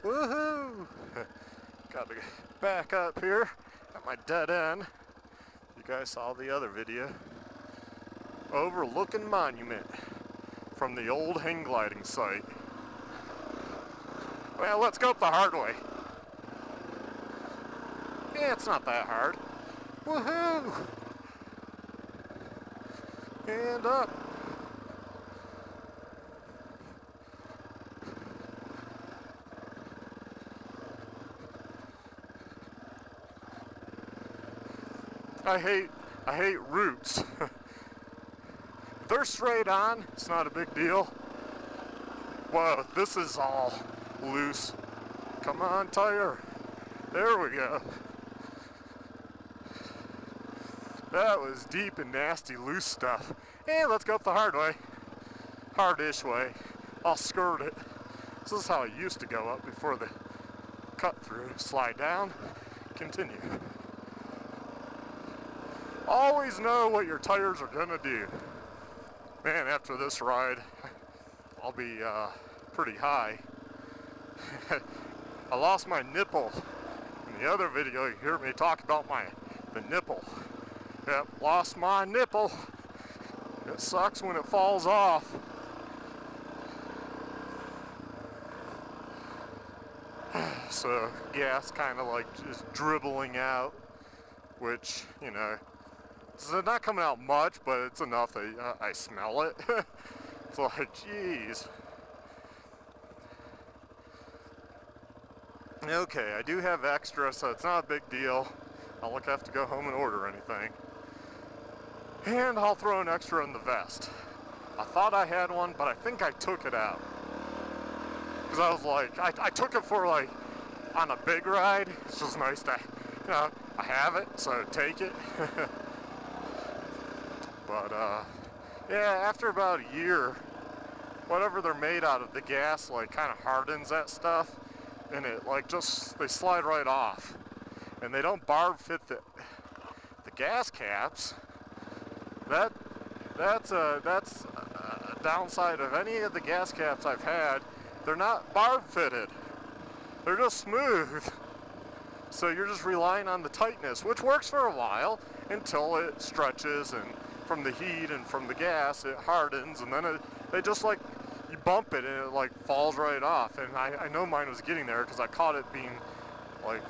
Woohoo! Got to back up here at my dead end. You guys saw the other video. Overlooking Monument from the old hang gliding site. Well, let's go up the hard way. Yeah, it's not that hard. Woohoo! And up. I hate roots. If they're straight on, it's not a big deal. Whoa, this is all loose. Come on, tire. There we go. That was deep and nasty loose stuff. Hey, let's go up the hard way. Hard-ish way. I'll skirt it. This is how I used to go up before the cut through. Slide down, continue. Always know what your tires are gonna do. Man, after this ride, I'll be pretty high. I lost my nipple. In the other video, you hear me talk about the nipple. Yep, lost my nipple. It sucks when it falls off. So gas kind of like just dribbling out, which, you know, it's not coming out much, but it's enough that I smell it. It's like, geez. Okay, I do have extra, so it's not a big deal. I'll look, have to go home and order anything. And I'll throw an extra in the vest. I thought I had one, but I think I took it out. Because I was like, I took it for like, on a big ride. It's just nice to, you know, I have it, so take it. But, yeah, after about a year, whatever they're made out of, the gas, like, kind of hardens that stuff, and it, like, just, they slide right off. And they don't barb fit the gas caps. That's a downside of any of the gas caps I've had. They're not barb fitted. They're just smooth. So you're just relying on the tightness, which works for a while until it stretches, and from the heat and from the gas it hardens, and then they just, like, you bump it and it like falls right off. And I know mine was getting there because I caught it being like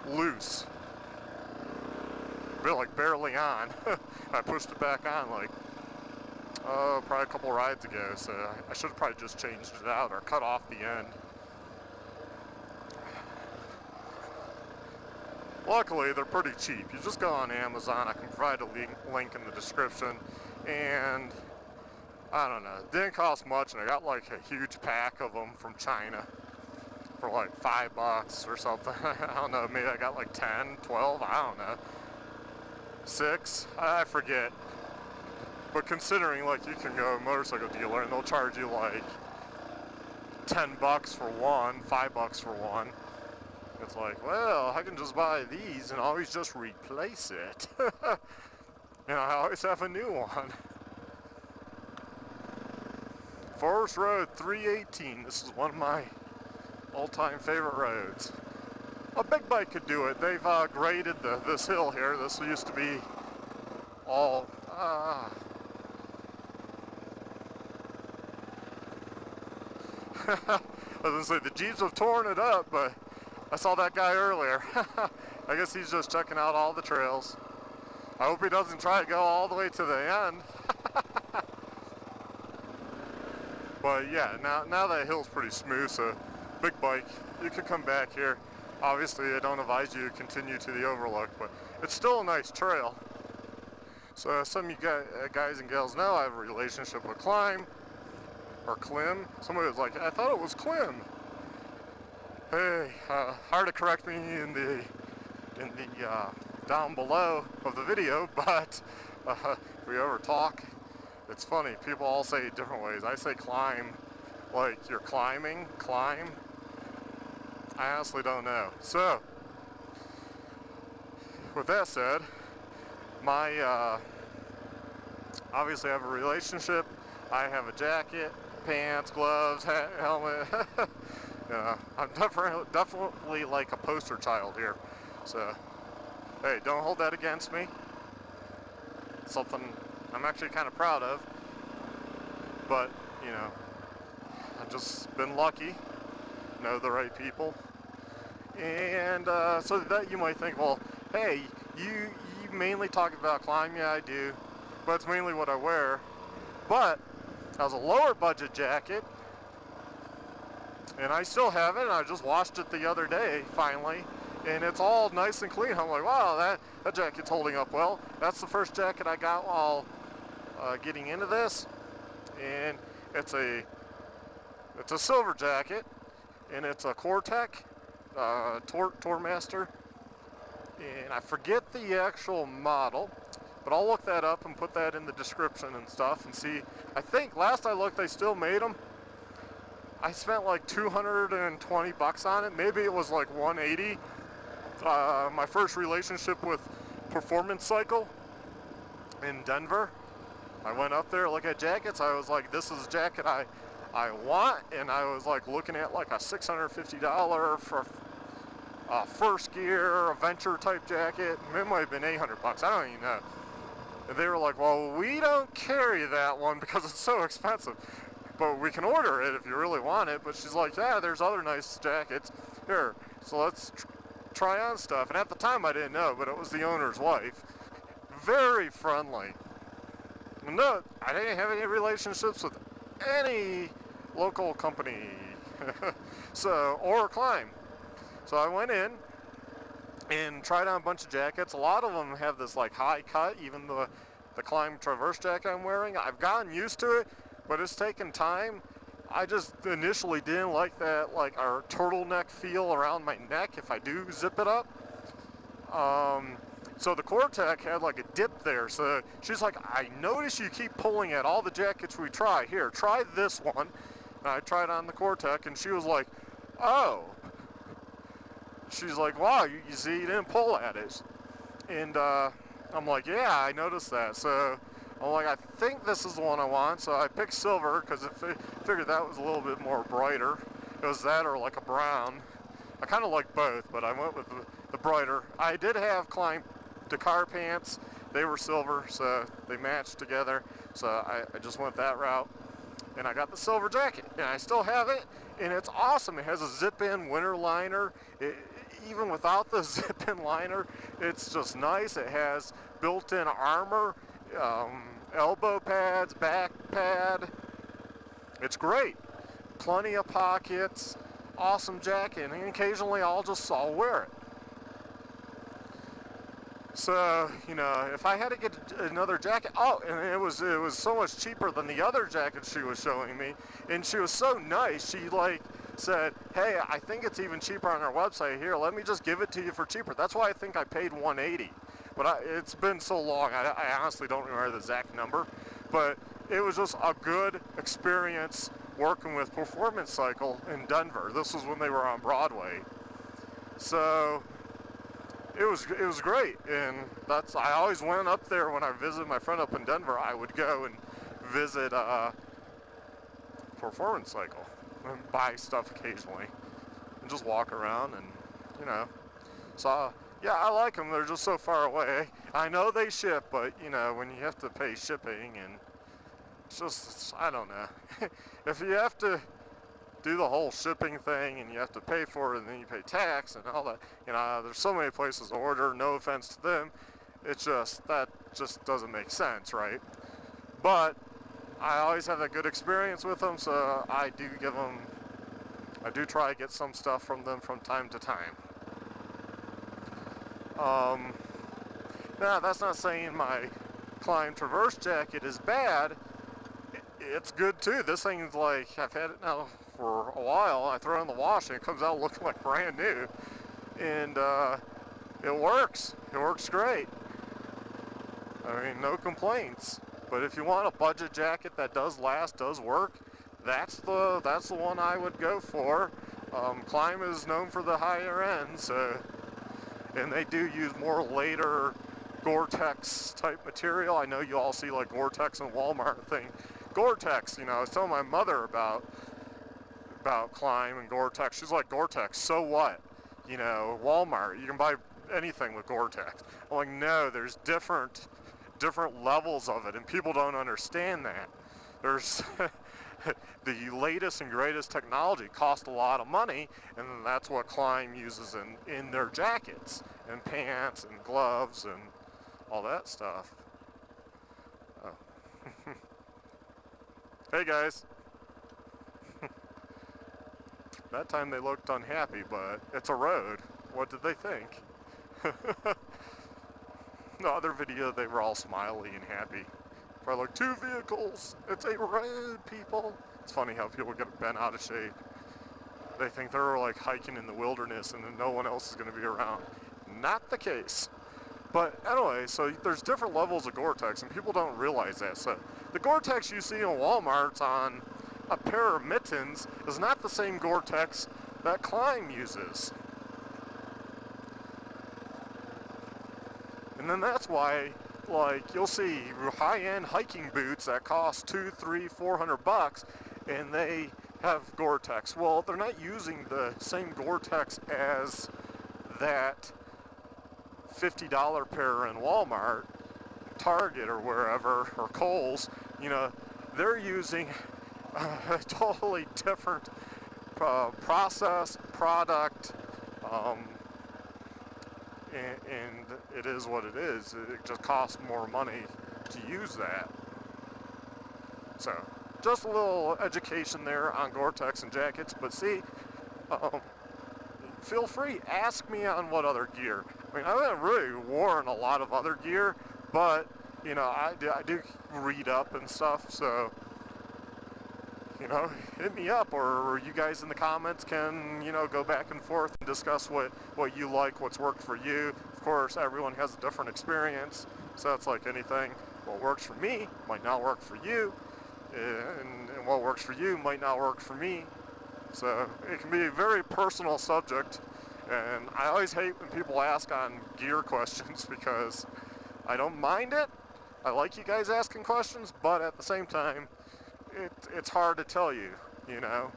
loose, but like barely on. I pushed it back on like probably a couple rides ago, so I should have probably just changed it out or cut off the end. Luckily, they're pretty cheap. You just go on Amazon. I can provide a link in the description. And I don't know, it didn't cost much, and I got like a huge pack of them from China for like $5 or something. I don't know, maybe I got like 10, 12, I don't know. 6, I forget. But considering like you can go to a motorcycle dealer and they'll charge you like $10 for one, $5 for one. It's like, well, I can just buy these and always just replace it. And I always have a new one. Forest Road 318. This is one of my all-time favorite roads. A big bike could do it. They've graded this hill here. This used to be all... I was gonna say the Jeeps have torn it up, but I saw that guy earlier. I guess he's just checking out all the trails. I hope he doesn't try to go all the way to the end. But yeah, now that hill's pretty smooth, so big bike, you could come back here. Obviously, I don't advise you to continue to the overlook, but it's still a nice trail. So some of you guys and gals know I have a relationship with KLIM, or KLIM. Somebody was like, I thought it was KLIM. Hey, hard to correct me in the down below of the video, but if we ever talk, it's funny. People all say it different ways. I say climb, like you're climbing, climb. I honestly don't know. So, with that said, my obviously I have a relationship. I have a jacket, pants, gloves, hat, helmet. I'm definitely like a poster child here. So, hey, don't hold that against me. Something I'm actually kind of proud of. But, I've just been lucky, know the right people. And so that you might think, well, hey, you mainly talk about Climb. Yeah, I do, but it's mainly what I wear. But that was a lower budget jacket, and I still have it, and I just washed it the other day, finally, and it's all nice and clean. I'm like, wow, that jacket's holding up well. That's the first jacket I got while getting into this, and it's a silver jacket, and it's a Core-Tech Tourmaster, and I forget the actual model, but I'll look that up and put that in the description and stuff and see. I think last I looked they still made them. I spent like $220 on it. Maybe it was like $180. My first relationship with Performance Cycle in Denver, I went up there to look at jackets. I was like, this is a jacket I want, and I was like looking at like a $650 for a first gear adventure type jacket. It might have been $800. I don't even know. And they were like, well, we don't carry that one because it's so expensive, but we can order it if you really want it. But she's like, yeah, there's other nice jackets here, so let's try on stuff. And at the time I didn't know, but it was the owner's wife. Very friendly. No, I didn't have any relationships with any local company or Climb. So I went in and tried on a bunch of jackets. A lot of them have this like high cut, even the Climb Traverse jacket I'm wearing. I've gotten used to it, but it's taken time. I just initially didn't like that like our turtleneck feel around my neck if I do zip it up. So the Core-Tech had like a dip there. So she's like, I notice you keep pulling at all the jackets we try. Here, try this one. And I tried on the Core-Tech, and she was like, oh. She's like, wow, you see, you didn't pull at it. And I'm like, yeah, I noticed that. So I'm like, I think this is the one I want. So I picked silver because I figured that was a little bit more brighter. It was that or like a brown. I kind of like both, but I went with the brighter. I did have Climb Dakar pants. They were silver, so they matched together. So I just went that route. And I got the silver jacket, and I still have it, and it's awesome. It has a zip-in winter liner. Even without the zip-in liner, it's just nice. It has built-in armor, elbow pads, back pad. It's great. Plenty of pockets, awesome jacket, and occasionally I'll wear it. So, if I had to get another jacket, and it was so much cheaper than the other jacket she was showing me, and she was so nice. She said, hey, I think it's even cheaper on our website. Here, let me just give it to you for cheaper. That's why I think I paid $180. But it's been so long, I honestly don't remember the exact number. But it was just a good experience working with Performance Cycle in Denver. This was when they were on Broadway. So it was great, and I always went up there when I visited my friend up in Denver. I would go and visit Performance Cycle and buy stuff occasionally and just walk around and so yeah, I like them. They're just so far away. I know they ship, but when you have to pay shipping, and it's I don't know. If you have to do the whole shipping thing and you have to pay for it and then you pay tax and all that, there's so many places to order, no offense to them, that just doesn't make sense, right? But I always have that good experience with them, so I do try to get some stuff from them from time to time. Now that's not saying my Climb Traverse jacket is bad. It's good too. This thing's like, I've had it now for a while. I throw it in the wash and it comes out looking like brand new, and it works. It works great. I mean, no complaints. But if you want a budget jacket that does last, does work, that's the one I would go for. Climb is known for the higher end, and they do use more later Gore-Tex type material. I know you all see like Gore-Tex and Walmart thing. Gore-Tex, I was telling my mother about about KLIM and Gore-Tex. She's like, Gore-Tex, so what? You know, Walmart, you can buy anything with Gore-Tex. I'm like, no, there's different levels of it, and people don't understand that. There's the latest and greatest technology costs a lot of money, and that's what KLIM uses in their jackets and pants and gloves and all that stuff. Oh. Hey guys. That time they looked unhappy, but it's a road. What did they think? The other video, they were all smiley and happy. Probably like, 2 vehicles, it's a road, people. It's funny how people get bent out of shape. They think they're like hiking in the wilderness and then no one else is gonna be around. Not the case. But anyway, so there's different levels of Gore-Tex and people don't realize that. So the Gore-Tex you see in Walmart on a pair of mittens is not the same Gore-Tex that KLIM uses. And then that's why, like, you'll see high-end hiking boots that cost $200, $300, $400, and they have Gore-Tex. Well, they're not using the same Gore-Tex as that $50 pair in Walmart, Target, or wherever, or Kohl's. You know, they're using a totally different process, product, and it is what it is. It just costs more money to use that. So, just a little education there on Gore-Tex and jackets, but see, feel free, ask me on what other gear. I mean, I haven't really worn a lot of other gear, but, you know, I do read up and stuff, so, you know, hit me up, or you guys in the comments can, you know, go back and forth and discuss what you like, what's worked for you. Of course, everyone has a different experience, so it's like anything. What works for me might not work for you, and what works for you might not work for me. So it can be a very personal subject, and I always hate when people ask on gear questions because I don't mind it. I like you guys asking questions, but at the same time, it's hard to tell you, you know.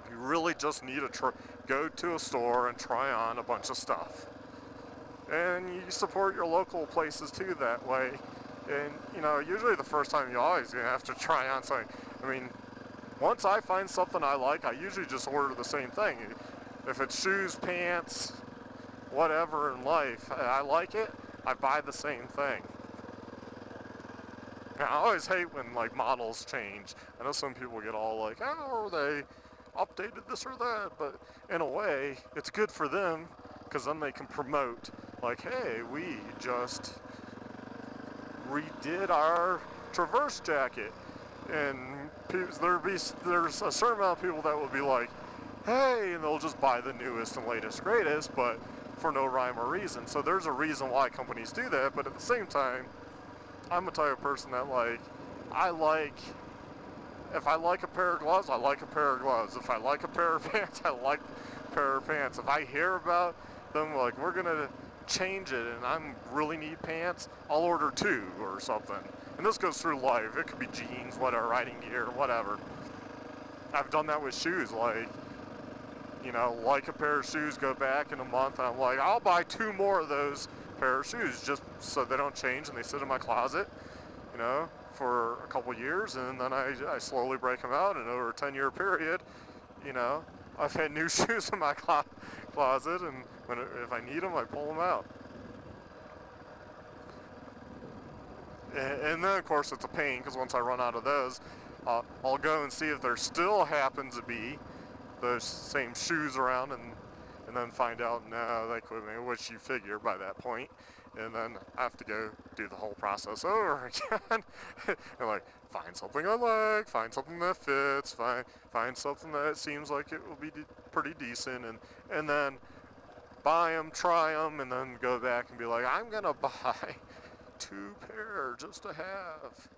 You really just need to go to a store and try on a bunch of stuff. And you support your local places too that way. And, you know, usually the first time you always have to try on something. I mean, once I find something I like, I usually just order the same thing. If it's shoes, pants, whatever in life, I like it, I buy the same thing. Now, I always hate when, like, models change. I know some people get all like, oh, they updated this or that, but in a way, it's good for them, because then they can promote, like, hey, we just redid our Traverse jacket, and there's a certain amount of people that will be like, hey, and they'll just buy the newest and latest, greatest, but for no rhyme or reason. So there's a reason why companies do that, but at the same time, I'm the type of person that, like, if I like a pair of gloves, I like a pair of gloves. If I like a pair of pants, I like a pair of pants. If I hear about them, like, we're gonna change it and I really need pants, I'll order 2 or something. And this goes through life. It could be jeans, whatever, riding gear, whatever. I've done that with shoes, like, you know, like a pair of shoes, go back in a month, I'm like, I'll buy 2 more of those pair of shoes just so they don't change and they sit in my closet, you know, for a couple years, and then I slowly break them out, and over a 10-year period, you know, I've had new shoes in my closet, and if I need them, I pull them out. And then, of course, it's a pain, because once I run out of those, I'll go and see if there still happens to be those same shoes around, and then find out, no, they quit me, which you figure by that point, and then I have to go do the whole process over again. And, like, find something I like, find something that fits, find something that seems like it will be pretty decent, and then buy them, try them, and then go back and be like, I'm gonna buy 2 pair just to have.